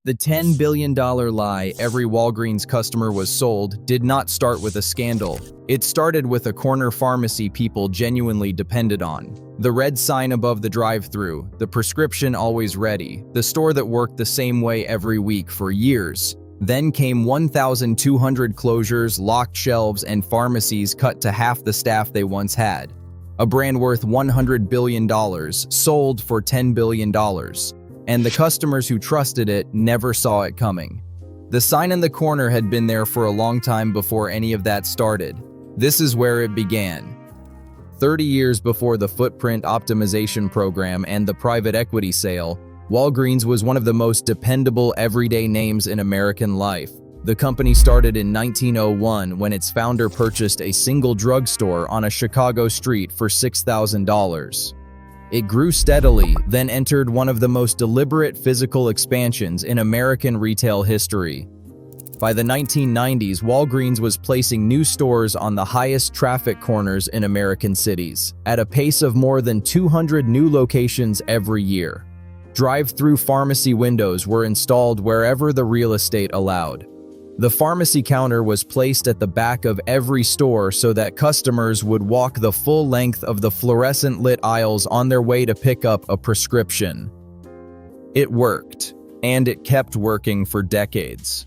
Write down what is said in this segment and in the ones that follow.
The $10 billion lie every Walgreens customer was sold did not start with a scandal. It started with a corner pharmacy people genuinely depended on. The red sign above the drive-thru, the prescription always ready, the store that worked the same way every week for years. Then came 1,200 closures, locked shelves, and pharmacies cut to half the staff they once had. A brand worth $100 billion, sold for $10 billion. And the customers who trusted it never saw it coming. The sign in the corner had been there for a long time before any of that started. This is where it began. 30 years before the footprint optimization program and the private equity sale, Walgreens was one of the most dependable everyday names in American life. The company started in 1901 when its founder purchased a single drugstore on a Chicago street for $6,000. It grew steadily, then entered one of the most deliberate physical expansions in American retail history. By the 1990s, Walgreens was placing new stores on the highest traffic corners in American cities, at a pace of more than 200 new locations every year. Drive-thru pharmacy windows were installed wherever the real estate allowed. The pharmacy counter was placed at the back of every store so that customers would walk the full length of the fluorescent-lit aisles on their way to pick up a prescription. It worked, and it kept working for decades.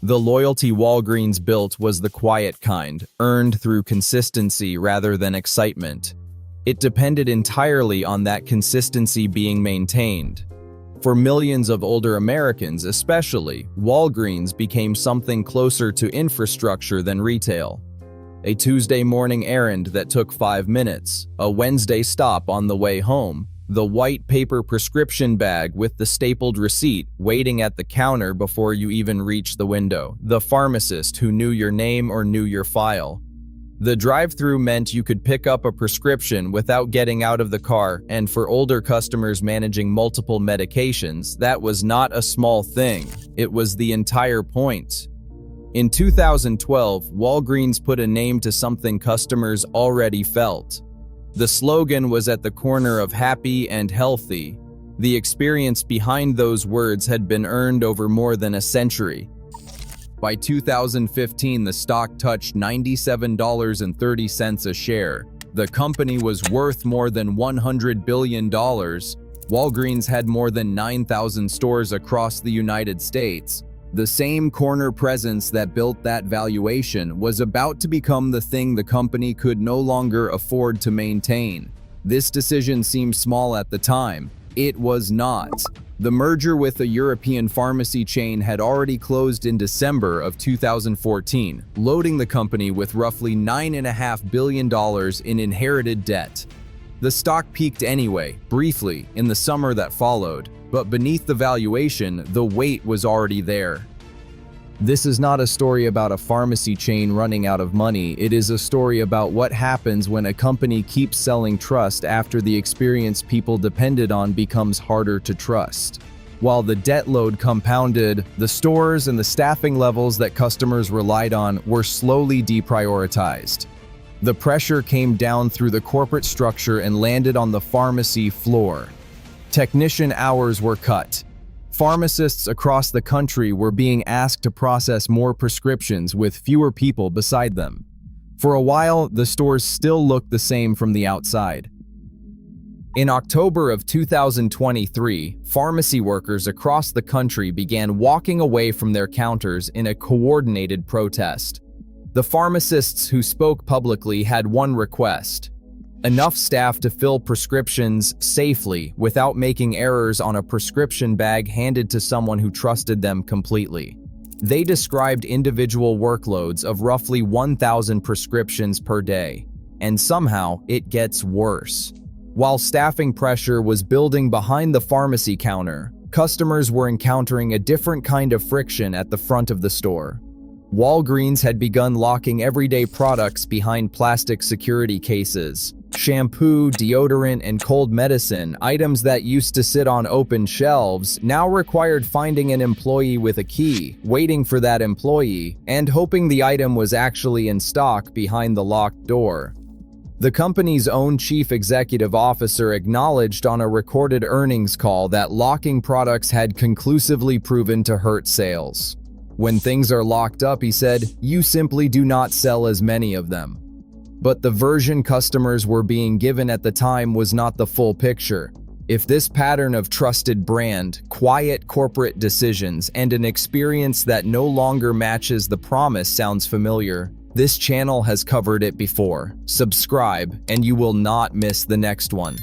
The loyalty Walgreens built was the quiet kind, earned through consistency rather than excitement. It depended entirely on that consistency being maintained. For millions of older Americans especially, Walgreens became something closer to infrastructure than retail. A Tuesday morning errand that took 5 minutes, a Wednesday stop on the way home, the white paper prescription bag with the stapled receipt waiting at the counter before you even reach the window, the pharmacist who knew your name or knew your file. The drive-thru meant you could pick up a prescription without getting out of the car, and for older customers managing multiple medications, that was not a small thing. It was the entire point. In 2012, Walgreens put a name to something customers already felt. The slogan was at the corner of happy and healthy. The experience behind those words had been earned over more than a century. By 2015, the stock touched $97.30 a share. The company was worth more than $100 billion. Walgreens had more than 9,000 stores across the United States. The same corner presence that built that valuation was about to become the thing the company could no longer afford to maintain. This decision seemed small at the time. It was not. The merger with a European pharmacy chain had already closed in December of 2014, loading the company with roughly $9.5 billion in inherited debt. The stock peaked anyway, briefly, in the summer that followed, but beneath the valuation, the weight was already there. This is not a story about a pharmacy chain running out of money. It is a story about what happens when a company keeps selling trust after the experience people depended on becomes harder to trust. While the debt load compounded, the stores and the staffing levels that customers relied on were slowly deprioritized. The pressure came down through the corporate structure and landed on the pharmacy floor. Technician hours were cut. Pharmacists across the country were being asked to process more prescriptions with fewer people beside them. For a while, the stores still looked the same from the outside. In October of 2023, pharmacy workers across the country began walking away from their counters in a coordinated protest. The pharmacists who spoke publicly had one request: enough staff to fill prescriptions safely without making errors on a prescription bag handed to someone who trusted them completely. They described individual workloads of roughly 1,000 prescriptions per day. And somehow, it gets worse. While staffing pressure was building behind the pharmacy counter, customers were encountering a different kind of friction at the front of the store. Walgreens had begun locking everyday products behind plastic security cases. Shampoo, deodorant, and cold medicine, items that used to sit on open shelves, now required finding an employee with a key, waiting for that employee, and hoping the item was actually in stock behind the locked door. The company's own chief executive officer acknowledged on a recorded earnings call that locking products had conclusively proven to hurt sales. When things are locked up, he said, you simply do not sell as many of them. But the version customers were being given at the time was not the full picture. If this pattern of trusted brand, quiet corporate decisions, and an experience that no longer matches the promise sounds familiar, this channel has covered it before. Subscribe, and you will not miss the next one.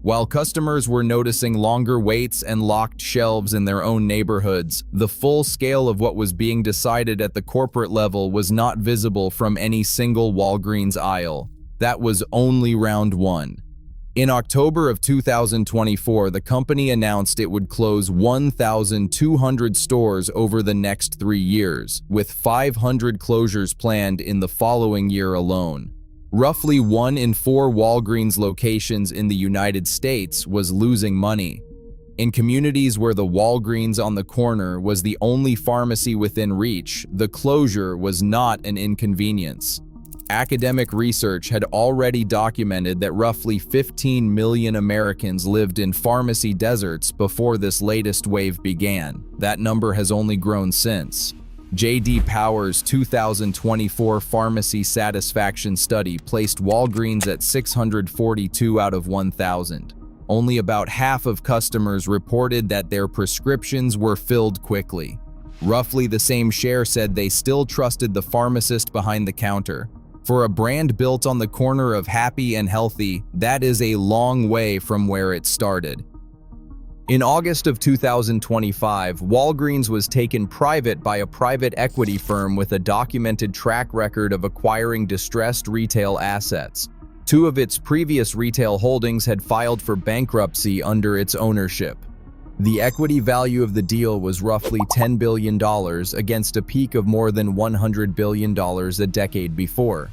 While customers were noticing longer waits and locked shelves in their own neighborhoods, the full scale of what was being decided at the corporate level was not visible from any single Walgreens aisle. That was only round one. In October of 2024, the company announced it would close 1,200 stores over the next 3 years, with 500 closures planned in the following year alone. Roughly 1 in 4 Walgreens locations in the United States was losing money. In communities where the Walgreens on the corner was the only pharmacy within reach, the closure was not an inconvenience. Academic research had already documented that roughly 15 million Americans lived in pharmacy deserts before this latest wave began. That number has only grown since. J.D. Power's 2024 Pharmacy Satisfaction Study placed Walgreens at 642 out of 1,000. Only about half of customers reported that their prescriptions were filled quickly. Roughly the same share said they still trusted the pharmacist behind the counter. For a brand built on the corner of happy and healthy, that is a long way from where it started. In August of 2025, Walgreens was taken private by a private equity firm with a documented track record of acquiring distressed retail assets. 2 of its previous retail holdings had filed for bankruptcy under its ownership. The equity value of the deal was roughly $10 billion against a peak of more than $100 billion a decade before.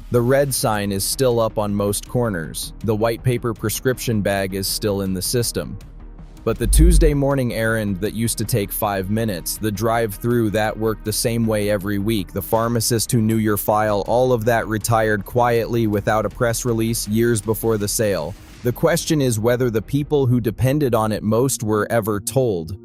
The red sign is still up on most corners. The white paper prescription bag is still in the system. But the Tuesday morning errand that used to take 5 minutes, the drive-thru that worked the same way every week, the pharmacist who knew your file, all of that retired quietly without a press release years before the sale. The question is whether the people who depended on it most were ever told.